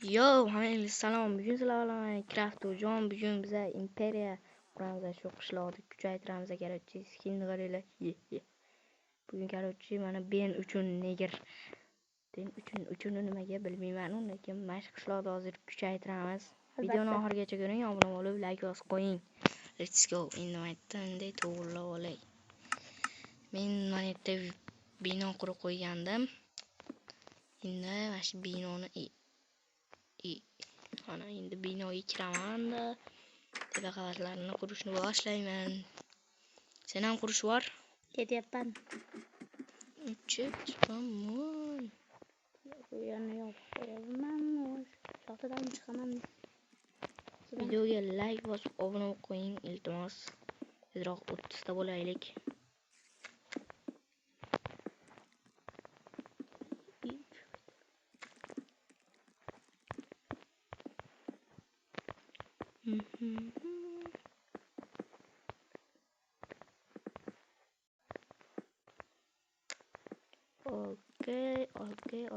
Yo, hammaga salom. Bugun sizlar bilan Minecraftjon. Bugun biz imperiya quramiz. Shu qishloqni kuchaytiramiz. Korоче, skinni qaranglar. Bugun korоче mana ben uchun neger. Ben uchun nimaga bilmayman, lekin mana shu qishloqni hozir kuchaytiramiz. Videoni oxirigacha ko'ring, obuna bo'lib, like bosib qo'ying. Let's go. Endi men aytdim, to'g'rilab olay. Men mana yerda bino qurib qo'ygandim. Endi mana shu binoni ana endi binoga kiraman. Tepa qavatlarni qurishni boshlayman. Sen ham qurish bor? Ketyapman. Chiqaman. Bu yerni yopib qo'yaman. Shoxtadan chiqaman. Videoga like bosib obuna bo'lib qo'ying, iltimos. Tezroq 30 ta bo'laylik.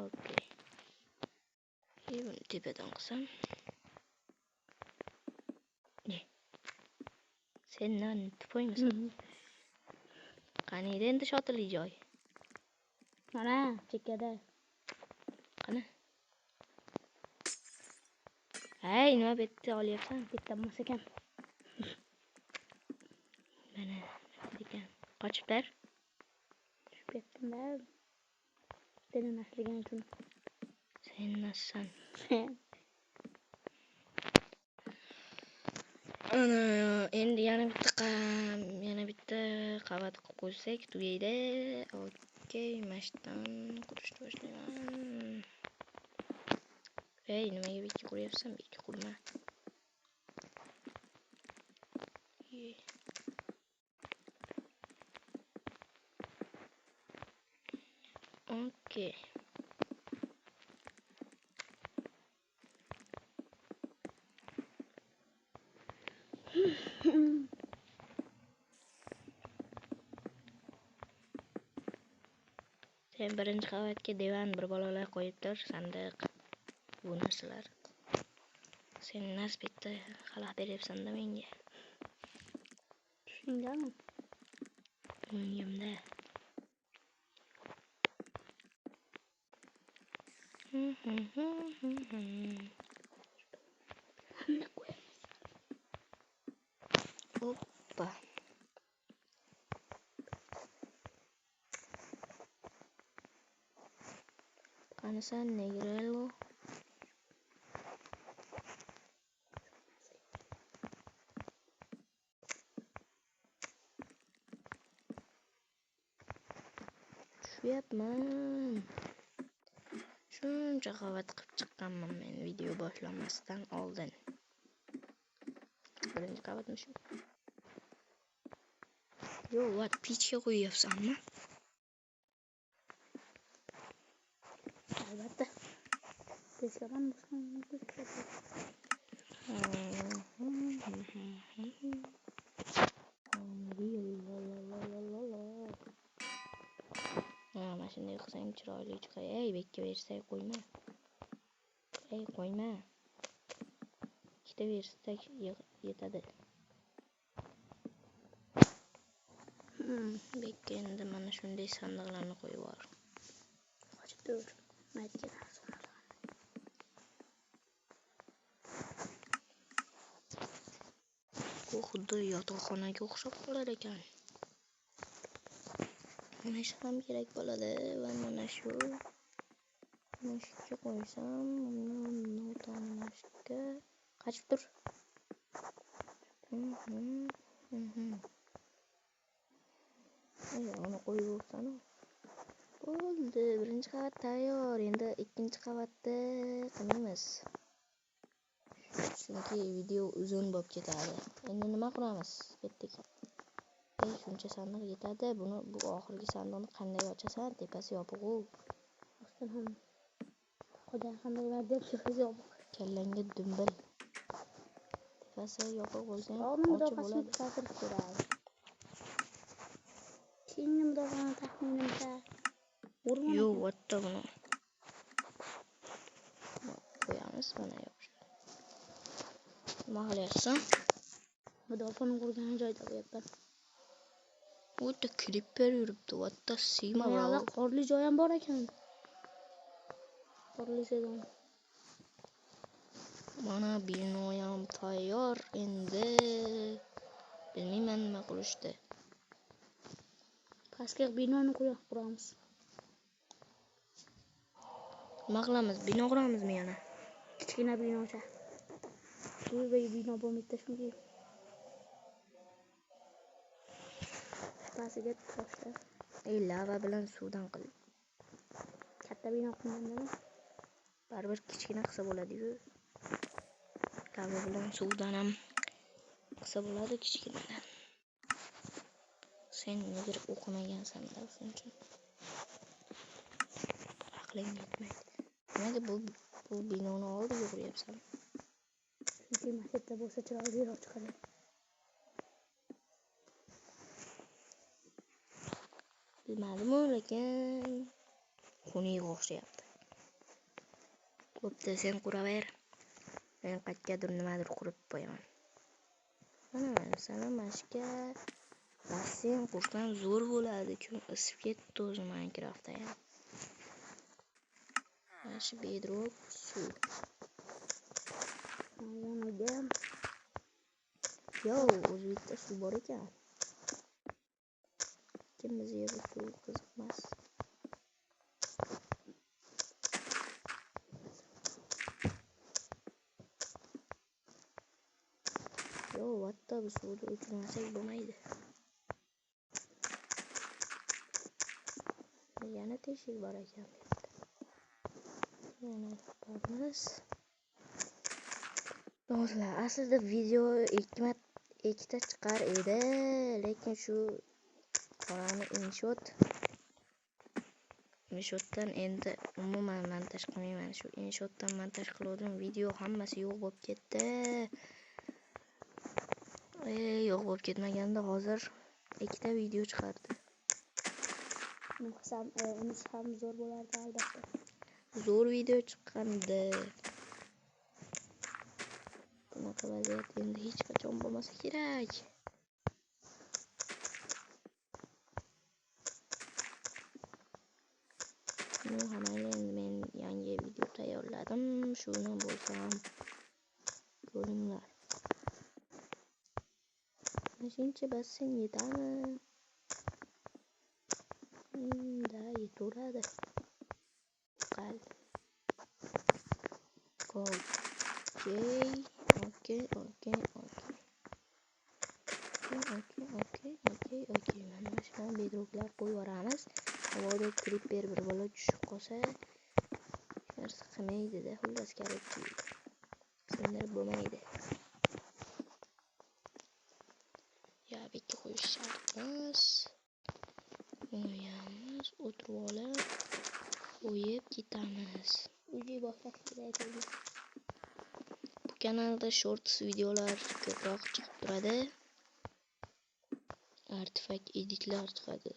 Okey. Buni tepadan qilsam. Sen nani tupoymisan? Qaniydi endi shotili joy? Mana chekkada. Qani? Hey, nima betda olyapsan? Bitta emas ekan. Mana ekan. Qochiblar. Tushib ketdim-da. Seni nasligan uchun. Sen nassan? Ana endi yana bitta qavat qilib qo'ysak tugaydi. Okey, mashdan qurishni boshlayman. Hey, nimaga bekka quryapsan? Bekka qurma. Okey. Sen birinchi qavatga divan bir bolalar qo'yib tur, sandiq, bu narsalar. Sen nasibda xalaq beryapsan-da menga. Tushundingmi? Tushundimda. Hoppa. Qanasan negrelo? Tushuyapman. Shuncha qavat qilib chiqqanman men video boshlanmasdan oldin. Birinchi qavatmi shu? Yo, what pichga qo'yapsanmi? Albatta. Teskaram boshqa. Mana shunday qilsang chiroyli chiqay. Ey, bekka bersak qo'yma. Ey, qo'yma. Ikkita bersak yetadi. Bekka endi mana shunday sandiqlarni qo'yib bor. Qochib tur. Maytga. Bu xuddi yotoqxonaga o'xshab qolar ekan. Mana shu ham kerak bo'ladi va mana shu mushukka qo'ysam, mushukka qochib tur. Uni qo'yib o'tsan. Bo'ldi, birinchi qavat tayyor. Endi ikkinchi qavatda qilamiz. Chunki video uzun bo'lib ketadi. Endi nima qilamiz? Ketdik. Shuncha sandiq yetadi. Bu oxirgi sandiqni qanday ochasan? Tepasi yopiq-ku. Ostdan ham Xudo qanday deb tepasi yopiq. Kallangga dumbil. Tepasi yopiq bo'lsa ham ochib bo'ladi. Keyingi mudofaani taxminimcha Yo, what the buni qo'yamiz. emas, mana yo'q. Nima qilyapsan? Mudofaani qurgan joyda bo'lyapman. U yerda klipper yuribdi. What the sima bro? Mana qorli joy ham bor ekan. Qorli sedon. Mana binoyam tayyor endi. Bilmayman nima qilishdi. Pastga binoni quramiz. Nima qilamiz? Bino quramizmi yana? Kichkina binocha. Bu bino bo'lmaydi shunga. Pastiga toshlar. Lava bilan suvdan qil. Katta bino qurgandami? Baribir kichkina qilsa bo'ladi-ku. Lava bilan suvdan ham qilsa bo'ladi kichkinadan. Sen nega o'qimagansan-da shuning uchun. Aqling yetmaydi. Nimaga bu binoni oldiga quryapsan? Chunki maketda bo'lsa chiroyliroq chiqadi. Bilmadim-ku, lekin xunuk o'xshayapti. Bo'pti, sen quraver. Men qayergadir nimadir qurib qo'yaman. Mana mashqa basseyn qursam zo'r bo'ladi. Kun isib ketdi o'zi Minecraftda ham. Mana shu bedrock suv. Yoniga Yo, o'zbekda suv bor ekan. Kim bizga bu suv qiziqmas. Yo, vatta bu suvni o'chirmasak bo'lmaydi. Yana teshik bor ekan bu yerda. Yana boramiz. Do'stlar, aslida video ikkita chiqar edi, lekin shu qorani inshotdan endi umuman montaj qilmayman. Shu inshotdan montaj qildim, video hammasi yo'q bo'lib ketdi. Yo'q bo'lib ketmaganda hozir ikkita video chiqardi. unisi ham zo'r bo'lardi albatta. Zo'r video chiqqandi. Bunaqa vaziyat endi hech qachon bo'lmasa kerak. Endi men yangi video tayyorladim. Shuni bo'lsam ko'ringlar. Shuncha basseyn yetami? Da yetaveradi. Okay. Mana shu bedrocklar qo'yib yuboramiz. Havoda creeper bir bola tushib qolsa, hech narsa qilmaydi-da, xullas kerakchi. Sindirib bo'lmaydi. Bekka qo'yish shart emas. Qo'yamiz, o'tirib olib, qo'yib ketamiz. Uyga boshlash kerak edi. Bu kanalda shorts videolar ko'proq chiqib turadi. Artifak editlar chiqadi.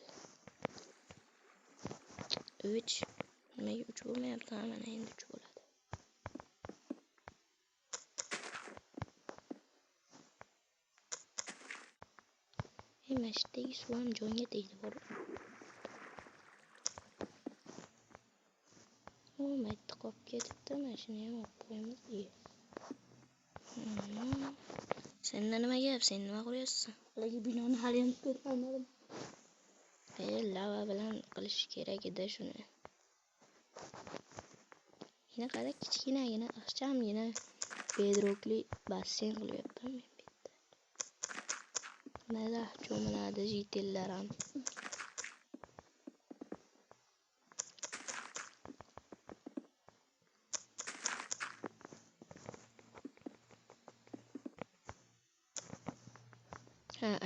3 nimaga 3 bo'lmayapti? Mana endi 3 bo'ladi. Mashdagi suv ham jonga tegdi bor. Maytda qolib ketibdi. Mashina ham olib qo'yamiz. Senda nima gap? Sen nima qilyapsan? Lekin binoni hali ham ko'rmadim. Lava bilan qilish kerak edi shuni. Yana qara kichkinagina, ixchamgina bedrockli basseyn qilyapman men bu yerda. Mana cho'miladi jitellar ham.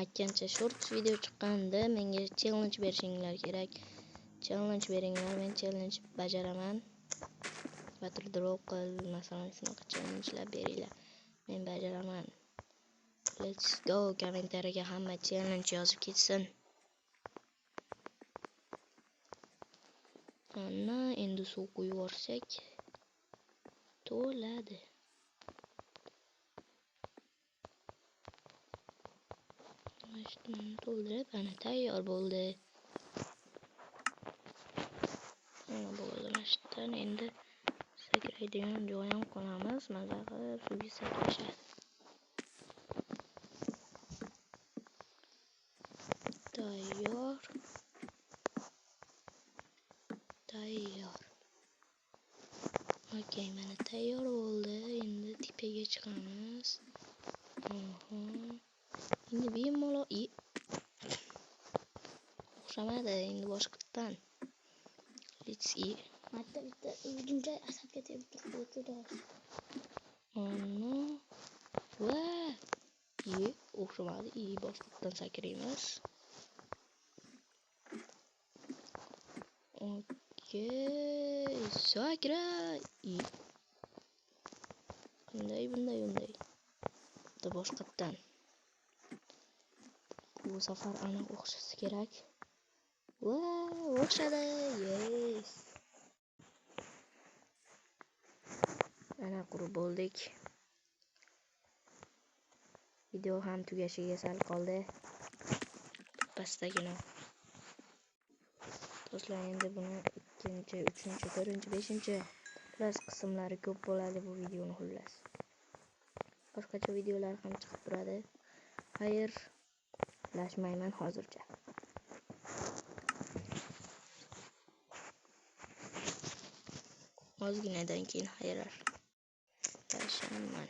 Aytgancha shorts video chiqqanda menga challenge berishinglar kerak. Challenge beringlar, men challenge bajaraman. Battle qil, masalan, shunaqa challengelar beringlar. Men bajaraman. Let's go. Kommentariyaga hamma challenge yozib ketsin. Ana, endi suv quyib yuborsak to'ladi. Mana to'ldirib, ana tayyor bo'ldi. Mana bo'ldi mashtan. Endi sakraydigan joy ham qolamiz. Maza qilib suvga sakrashadi. Tayyor. Okey, mana tayyor bo'ldi. Endi tepaga chiqamiz. Endi bemalol o'xshamadi. Endi boshqatdan. Let's eat. Bitta ujuncha asabga tegib turibdi. Ana. Va. O'xshamadi. Boshqatdan sakraymiz. Okey. Sakray. Bunday. Bitta boshqatdan. Bu safar aniq o'xshasi kerak. O'xshadi. Yes. Ana qurib bo'ldik. Video ham tugashiga sal qoldi. Pastagina. Do'stlar, endi buni 2-chi, 3-chi, 4-chi, 5-chi plus qismlari ko'p bo'ladi bu videoni xullas. Boshqacha videolar ham chiqib turadi. Xayr, lashmayman hozircha. Ozginadan keyin xayrar. Tashaman.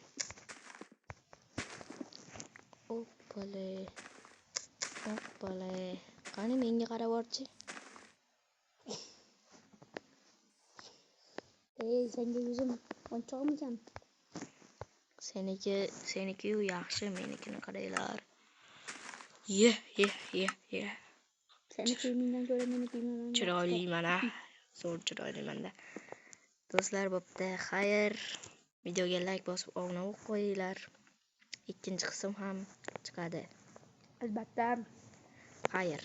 Oppale. Qani menga qarab o'rchi. Senga yuzim o'nchoqmikan? Seniki yaxshi, menikini qaranglar. Ye. Seni kiyimingdan ko'ra meni kiyimim Chiroyli mana. Zo'r chiroylimanda. Do'stlar, bo'pti. Xayr. Videoga like bosib obuna bo'lib qo'yinglar. Ikkinchi qism ham chiqadi. Albatta. Xayr.